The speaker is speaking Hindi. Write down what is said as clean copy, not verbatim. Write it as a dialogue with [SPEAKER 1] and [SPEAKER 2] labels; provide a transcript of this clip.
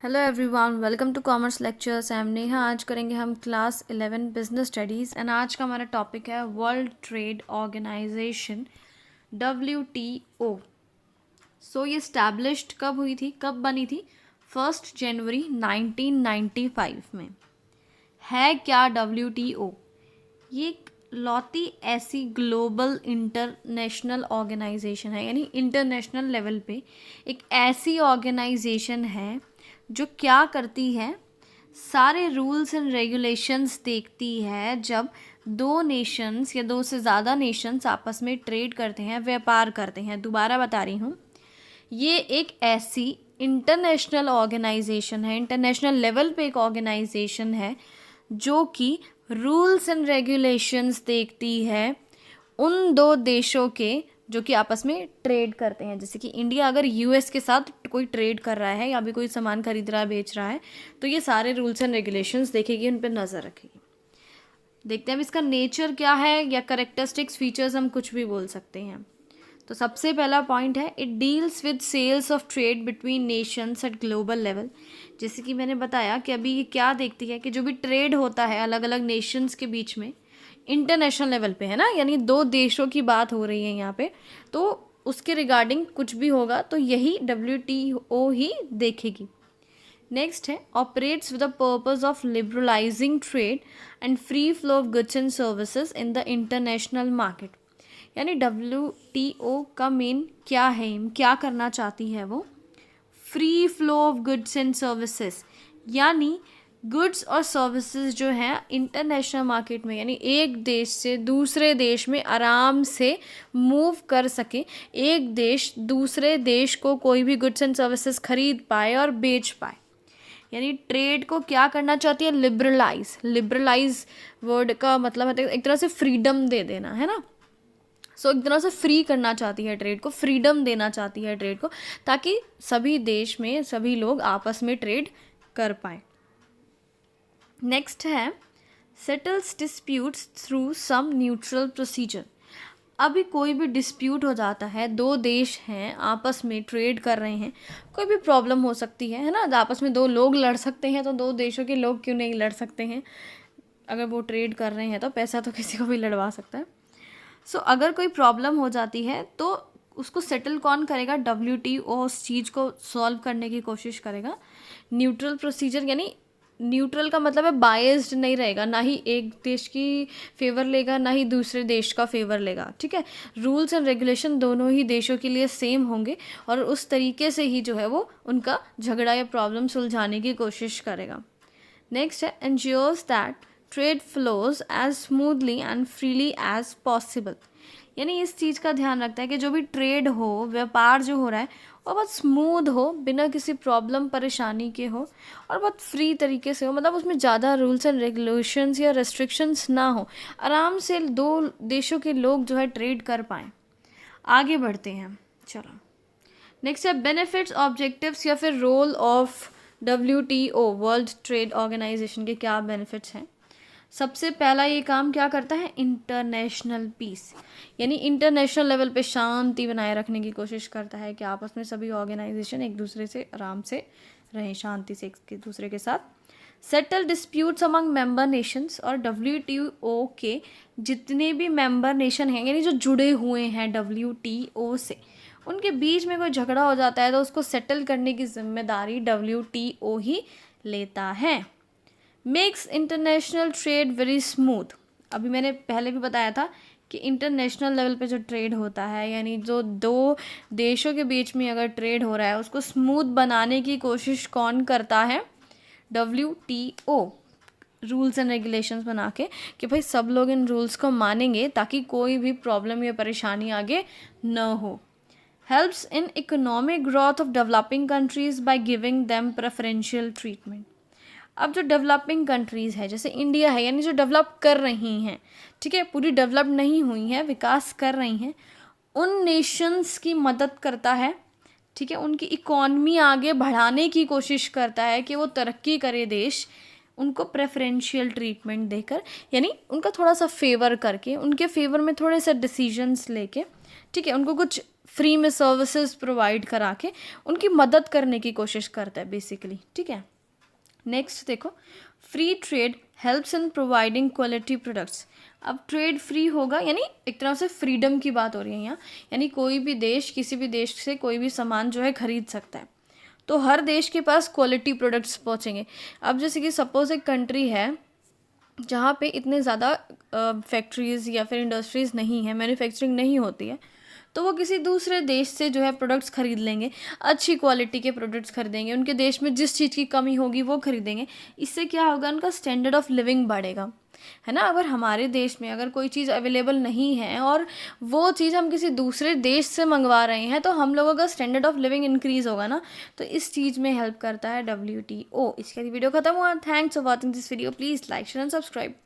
[SPEAKER 1] Hello everyone, welcome to commerce lectures. I am Neha. आज करेंगे हम क्लास 11 बिजनेस स्टडीज़ एंड आज का हमारा टॉपिक है वर्ल्ड ट्रेड ऑर्गेनाइजेशन WTO। सो ये इस्टेब्लिश्ड कब हुई थी, कब बनी थी? 1 जनवरी 1995 में। है क्या WTO? ये एक लौती ऐसी ग्लोबल इंटरनेशनल ऑर्गेनाइजेशन है, यानी इंटरनेशनल लेवल पे एक ऐसी ऑर्गेनाइजेशन है जो क्या करती है, सारे रूल्स एंड रेगुलेशंस देखती है। जब दो नेशंस या दो से ज़्यादा नेशंस आपस में ट्रेड करते हैं, व्यापार करते हैं। दोबारा बता रही हूँ, ये एक ऐसी इंटरनेशनल ऑर्गेनाइजेशन है, इंटरनेशनल लेवल पे एक ऑर्गेनाइजेशन है जो कि रूल्स एंड रेगुलेशंस देखती है उन दो देशों के जो कि आपस में ट्रेड करते हैं। जैसे कि इंडिया अगर यूएस के साथ कोई ट्रेड कर रहा है या भी कोई सामान खरीद रहा है, बेच रहा है, तो ये सारे रूल्स एंड रेगुलेशंस देखेगी, उन पर नज़र रखेगी। देखते हैं अब इसका नेचर क्या है, या करेक्टरिस्टिक्स, फीचर्स, हम कुछ भी बोल सकते हैं। तो सबसे पहला पॉइंट है, it deals with sales of trade between nations at global level. जैसे कि मैंने बताया कि अभी ये क्या देखती है कि जो भी ट्रेड होता है अलग अलग नेशंस के बीच में, इंटरनेशनल लेवल पे है ना, यानी दो देशों की बात हो रही है यहाँ पे, तो उसके रिगार्डिंग कुछ भी होगा तो यही WTO ही देखेगी। नेक्स्ट है, operates with the purpose of liberalising trade and free flow of goods and services in the international market. यानी WTO का मेन क्या है, क्या करना चाहती है वो? Free flow of goods and services, यानी गुड्स और सर्विसेज जो हैं इंटरनेशनल मार्केट में, यानी एक देश से दूसरे देश में आराम से मूव कर सके, एक देश दूसरे देश को कोई भी गुड्स एंड सर्विसेज खरीद पाए और बेच पाए। यानी ट्रेड को क्या करना चाहती है? लिबरलाइज। लिबरलाइज वर्ड का मतलब है एक तरह से फ्रीडम दे देना, है ना। सो एक तरह से फ्री करना चाहती है ट्रेड को, फ्रीडम देना चाहती है ट्रेड को, ताकि सभी देश में सभी लोग आपस में ट्रेड कर पाए। नेक्स्ट है, settles disputes through some neutral procedure. अभी कोई भी डिस्प्यूट हो जाता है, दो देश हैं आपस में ट्रेड कर रहे हैं, कोई भी प्रॉब्लम हो सकती है ना। आपस में दो लोग लड़ सकते हैं, तो दो देशों के लोग क्यों नहीं लड़ सकते हैं? अगर वो ट्रेड कर रहे हैं तो पैसा तो किसी को भी लड़वा सकता है। सो अगर कोई प्रॉब्लम हो जाती है तो उसको सेटल कौन करेगा? WTO उस चीज़ को सॉल्व करने की कोशिश करेगा। न्यूट्रल प्रोसीजर, यानी न्यूट्रल का मतलब है बायस्ड नहीं रहेगा, ना ही एक देश की फेवर लेगा ना ही दूसरे देश का फेवर लेगा, ठीक है। रूल्स एंड रेगुलेशन दोनों ही देशों के लिए सेम होंगे और उस तरीके से ही जो है वो उनका झगड़ा या प्रॉब्लम सुलझाने की कोशिश करेगा। नेक्स्ट है, ensures that trade flows as smoothly and freely as possible. यानी इस चीज़ का ध्यान रखता है कि जो भी ट्रेड हो, व्यापार जो हो रहा है, वो बहुत स्मूथ हो, बिना किसी प्रॉब्लम परेशानी के हो और बहुत फ्री तरीके से हो। मतलब उसमें ज़्यादा रूल्स एंड रेगुलेशंस या रेस्ट्रिक्शंस ना हो, आराम से दो देशों के लोग जो है ट्रेड कर पाएँ। आगे बढ़ते हैं, चलो। नेक्स्ट है, बेनिफिट्स, ऑब्जेक्टिव्स या फिर role of WTO, world trade organisation के क्या बेनिफिट्स हैं? सबसे पहला ये काम क्या करता है? इंटरनेशनल पीस, यानी इंटरनेशनल लेवल पे शांति बनाए रखने की कोशिश करता है कि आपस में सभी ऑर्गेनाइजेशन एक दूसरे से आराम से रहें, शांति से एक दूसरे के साथ। Settle disputes among member Nations, और WTO के जितने भी मेंबर नेशन हैं, यानी जो जुड़े हुए हैं WTO से, उनके बीच में कोई झगड़ा हो जाता है तो उसको सेटल करने की जिम्मेदारी WTO ही लेता है। Makes international trade very smooth. अभी मैंने पहले भी बताया था कि इंटरनेशनल लेवल पे जो ट्रेड होता है, यानी जो दो देशों के बीच में अगर ट्रेड हो रहा है, उसको स्मूथ बनाने की कोशिश कौन करता है? WTO। रूल्स एंड रेगुलेशंस बना के कि भाई सब लोग इन रूल्स को मानेंगे ताकि कोई भी प्रॉब्लम या परेशानी आगे न हो। Helps in economic growth of developing countries by giving them preferential treatment. अब जो डेवलपिंग कंट्रीज़ है, जैसे इंडिया है, यानी जो डेवलप कर रही हैं, ठीक है, पूरी डेवलप नहीं हुई हैं, विकास कर रही हैं, उन नेशंस की मदद करता है, ठीक है, उनकी इकॉनमी आगे बढ़ाने की कोशिश करता है कि वो तरक्की करे देश, उनको प्रेफरेंशियल ट्रीटमेंट देकर, यानी उनका थोड़ा सा फेवर करके, उनके फेवर में थोड़े से डिसीजंस लेके, ठीक है, उनको कुछ फ्री में सर्विसेज प्रोवाइड करा के उनकी मदद करने की कोशिश करता है बेसिकली, ठीक है। नेक्स्ट देखो, free trade helps in providing quality products. अब ट्रेड फ्री होगा यानी एक तरह से फ्रीडम की बात हो रही है यहाँ, यानी कोई भी देश किसी भी देश से कोई भी सामान जो है खरीद सकता है, तो हर देश के पास क्वालिटी प्रोडक्ट्स पहुँचेंगे। अब जैसे कि सपोज एक कंट्री है जहाँ पे इतने ज़्यादा फैक्ट्रीज़ या फिर इंडस्ट्रीज़ नहीं है, मैन्युफैक्चरिंग नहीं होती है, तो वो किसी दूसरे देश से जो है प्रोडक्ट्स खरीद लेंगे, अच्छी क्वालिटी के प्रोडक्ट्स खरीदेंगे, उनके देश में जिस चीज़ की कमी होगी वो खरीदेंगे। इससे क्या होगा, उनका स्टैंडर्ड ऑफ लिविंग बढ़ेगा, है ना। अगर हमारे देश में अगर कोई चीज़ अवेलेबल नहीं है और वो चीज़ हम किसी दूसरे देश से मंगवा रहे हैं, तो हम लोगों का स्टैंडर्ड ऑफ लिविंग इंक्रीज़ होगा ना, तो इस चीज़ में हेल्प करता है WTO। इसके बाद वीडियो खत्म हुआ। Thanks for watching this video, please like share and subscribe.